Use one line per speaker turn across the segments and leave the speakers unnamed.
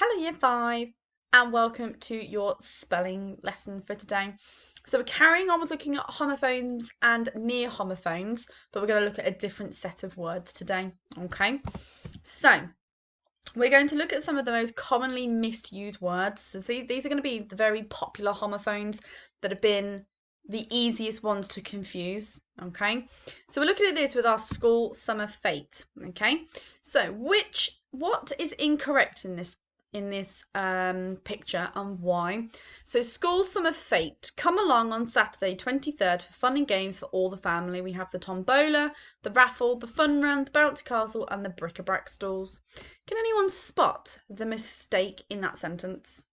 Hello Year 5 and welcome to your spelling lesson for today. So we're carrying on with looking at homophones and near homophones, but we're going to look at a different set of words today, okay? So we're going to look at some of the most commonly misused words. So see, these are going to be the very popular homophones that have been the easiest ones to confuse, okay? So we're looking at this with our school summer fete, okay? So what is incorrect in this picture and why? So school summer fete, come along on Saturday 23rd for fun and games for all the family. We have the tombola, the raffle, the fun run, the bouncy castle and the bric-a-brac stalls. Can anyone spot the mistake in that sentence?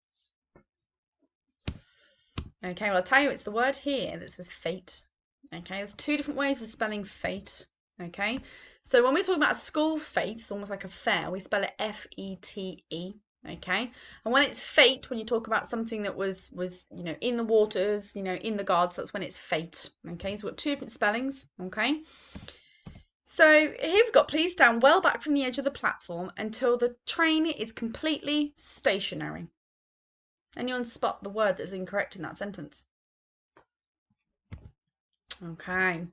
Okay, well I'll tell you, it's the word here that says fete. Okay, there's two different ways of spelling fete. Okay, so when we're talking about a school fete, it's almost like a fair, we spell it F-E-T-E. Okay, and when it's fete, when you talk about something that was in the waters, in the gods, that's when it's fete. Okay, so we've got two different spellings. Okay, so here we've got please stand well back from the edge of the platform until the train is completely stationary. Anyone spot the word that's incorrect in that sentence? Okay,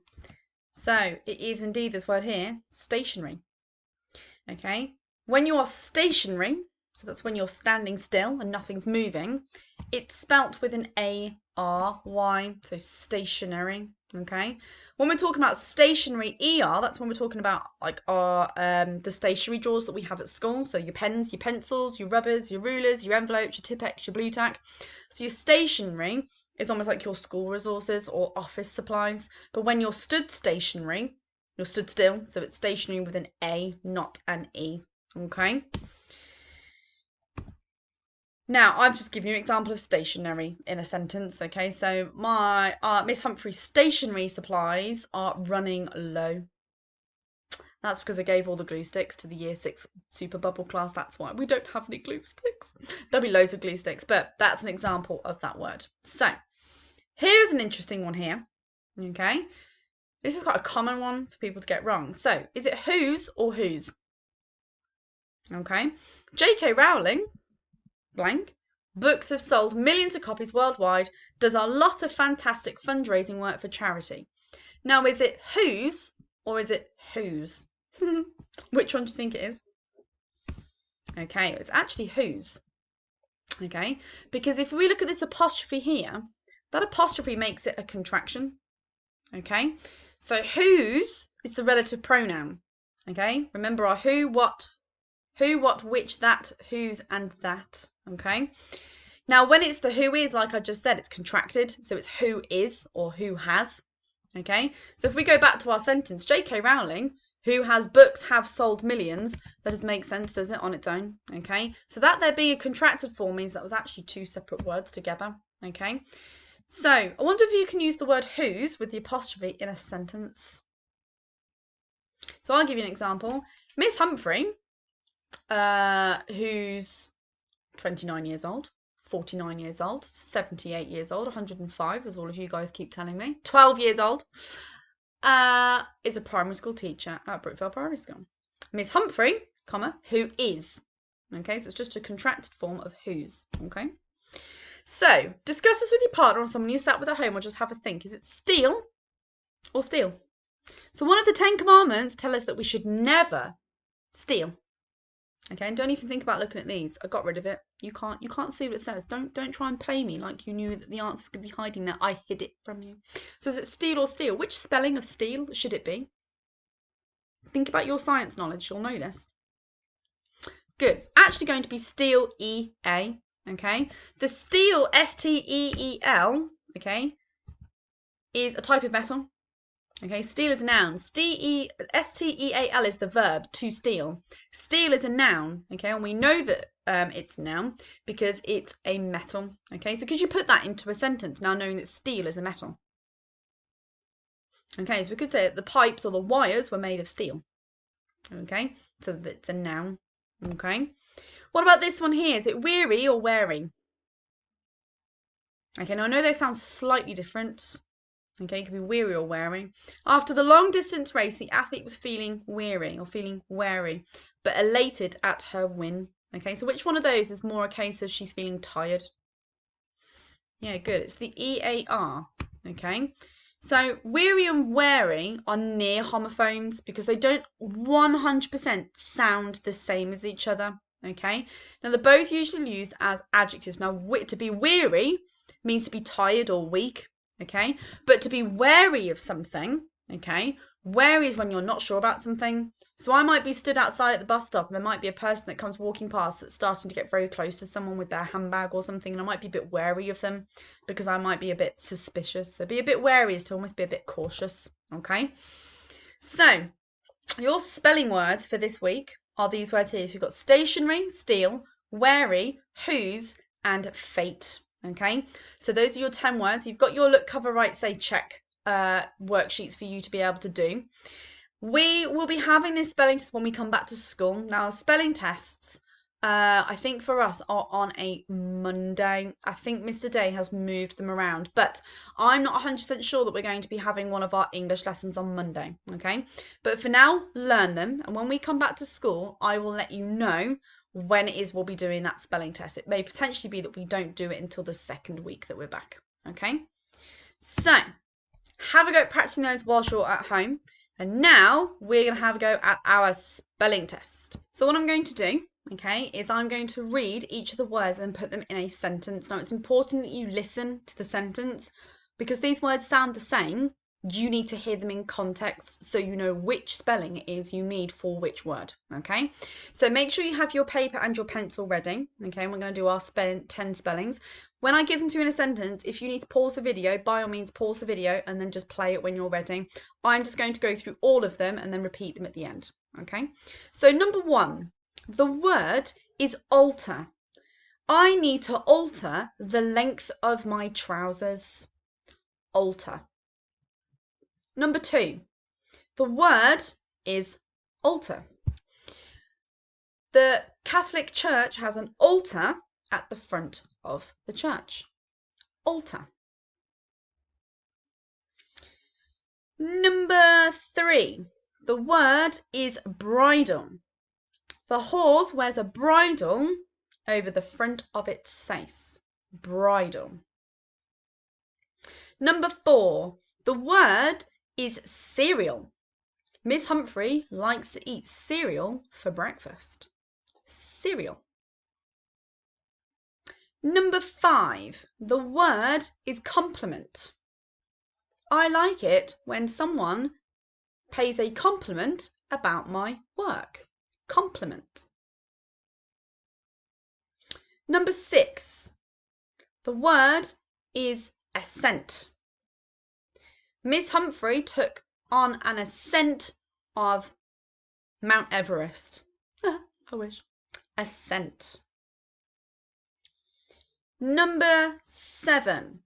so it is indeed this word here, stationary. Okay, when you are stationary, so that's when you're standing still and nothing's moving, it's spelt with an A-R-Y, so stationary. Okay, when we're talking about stationary ER, that's when we're talking about like our the stationery drawers that we have at school. So your pens, your pencils, your rubbers, your rulers, your envelopes, your Tipp-Ex, your Blu Tack. So your stationery is almost like your school resources or office supplies. But when you're stood stationary, you're stood still, so it's stationary with an A, not an E. Okay. Now, I've just given you an example of stationery in a sentence, okay? So my Miss Humphrey's stationery supplies are running low. That's because I gave all the glue sticks to the Year 6 Super Bubble class. That's why we don't have any glue sticks. There'll be loads of glue sticks, but that's an example of that word. So here's an interesting one here, okay? This is quite a common one for people to get wrong. So is it whose or whose? Okay. J.K. Rowling, blank, books have sold millions of copies worldwide, does a lot of fantastic fundraising work for charity. Now, is it whose or is it whose? Which one do you think it is? Okay, it's actually whose. Okay, because if we look at this apostrophe here, that apostrophe makes it a contraction. Okay, so whose is the relative pronoun. Okay, remember our who, what, which, that, whose, and that. Okay. Now, when it's the who is, like I just said, it's contracted. So it's who is or who has. Okay. So if we go back to our sentence, J.K. Rowling, who has books have sold millions, that doesn't make sense, does it, on its own? Okay. So that there being a contracted form means that was actually two separate words together. Okay. So I wonder if you can use the word whose with the apostrophe in a sentence. So I'll give you an example. Miss Humphrey, who's 29 years old, 49 years old, 78 years old, 105, as all of you guys keep telling me, 12 years old, is a primary school teacher at Brookvale Primary School. Miss Humphrey, comma, who is. Okay, so it's just a contracted form of whose. Okay. So, discuss this with your partner or someone you sat with at home, or just have a think. Is it steal or steal? So one of the 10 commandments tell us that we should never steal. Okay, and don't even think about looking at these. I got rid of it. You can't see what it says. Don't try and play me like you knew that the answers could be hiding there. I hid it from you. So is it steal or steal? Which spelling of steal should it be? Think about your science knowledge. You'll know this. Good. It's actually going to be steel, E-A. Okay. The steel, S-T-E-E-L, okay, is a type of metal. Okay, steel is a noun. S-T-E-A-L is the verb, to steal. Steel is a noun, okay, and we know that it's a noun because it's a metal. Okay, so could you put that into a sentence now knowing that steel is a metal? Okay, so we could say that the pipes or the wires were made of steel. Okay, so that's a noun. Okay, what about this one here? Is it weary or wary? Okay, now I know they sound slightly different. Okay, it could be weary or wary. After the long distance race, the athlete was feeling weary or feeling wary, but elated at her win. Okay, so which one of those is more a case of she's feeling tired? Yeah, good. It's the EAR. Okay. So weary and wary are near homophones because they don't 100% sound the same as each other. Okay. Now they're both usually used as adjectives. Now to be weary means to be tired or weak. Okay. But to be wary of something, okay, wary is when you're not sure about something. So I might be stood outside at the bus stop and there might be a person that comes walking past that's starting to get very close to someone with their handbag or something, and I might be a bit wary of them because I might be a bit suspicious. So be a bit wary is to almost be a bit cautious, okay? So your spelling words for this week are these words here. So you've got stationary, steal, wary, whose, and fate, okay? So those are your 10 words. You've got your look, cover, write, say, check worksheets for you to be able to do. We will be having this spelling test when we come back to school. Now, spelling tests, I think for us, are on a Monday. I think Mr. Day has moved them around, but I'm not 100% sure that we're going to be having one of our English lessons on Monday, okay? But for now, learn them, and when we come back to school, I will let you know when it is we'll be doing that spelling test. It may potentially be that we don't do it until the second week that we're back, okay? So, have a go at practicing those whilst you're at home. And now we're going to have a go at our spelling test. So what I'm going to do, okay, is I'm going to read each of the words and put them in a sentence. Now it's important that you listen to the sentence because these words sound the same. You need to hear them in context so you know which spelling it is you need for which word, okay? So make sure you have your paper and your pencil ready, okay? And we're going to do our 10 spellings. When I give them to you in a sentence, if you need to pause the video, by all means pause the video and then just play it when you're ready. I'm just going to go through all of them and then repeat them at the end, okay? So number 1, the word is alter. I need to alter the length of my trousers. Alter. Number 2, the word is altar. The Catholic Church has an altar at the front of the church. Altar. Number 3, the word is bridle. The horse wears a bridle over the front of its face. Bridle. Number 4, the word is cereal. Miss Humphrey likes to eat cereal for breakfast. Cereal. Number 5, the word is compliment. I like it when someone pays a compliment about my work. Compliment. Number 6, the word is ascent. Miss Humphrey took on an ascent of Mount Everest. I wish. Ascent. Number 7,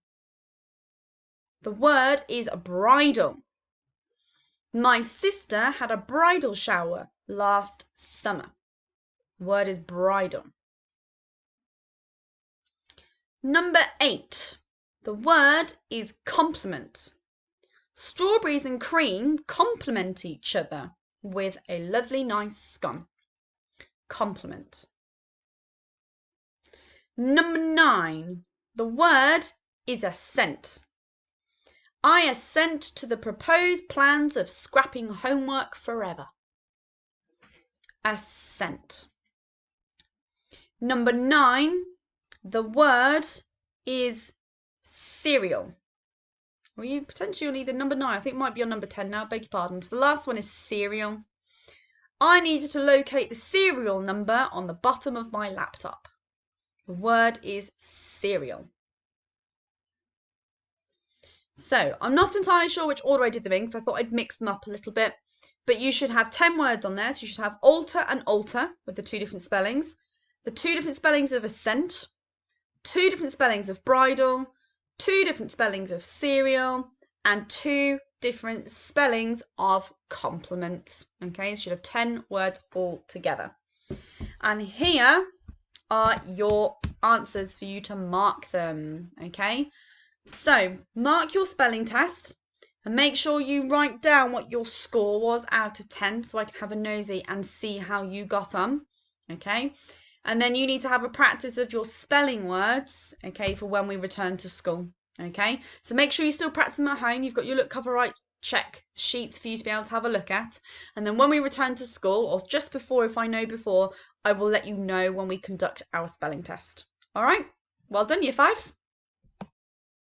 the word is bridal. My sister had a bridal shower last summer. The word is bridal. Number 8, the word is compliment. Strawberries and cream complement each other with a lovely nice scone. Compliment. Number 9, the word is assent. I assent to the proposed plans of scrapping homework forever. Assent. Number 9, the word is cereal. Well, you potentially need the number 9. I think it might be on number 10 now, beg your pardon. So the last one is cereal. I needed to locate the serial number on the bottom of my laptop. The word is cereal. So I'm not entirely sure which order I did them in because I thought I'd mix them up a little bit. But you should have 10 words on there. So you should have alter and alter with the 2 different spellings. The 2 different spellings of ascent. 2 different spellings of bridal. 2 different spellings of cereal. And 2 different spellings of compliment. Okay, so you should have 10 words all together. And here are your answers for you to mark them. Okay, so mark your spelling test and make sure you write down what your score was out of 10 so I can have a nosy and see how you got on. Okay, And then you need to have a practice of your spelling words, okay, for when we return to school, okay? So make sure you still practice them at home. You've got your Look Cover Right check sheets for you to be able to have a look at. And then when we return to school, or just before, if I know before, I will let you know when we conduct our spelling test. All right? Well done, Year 5.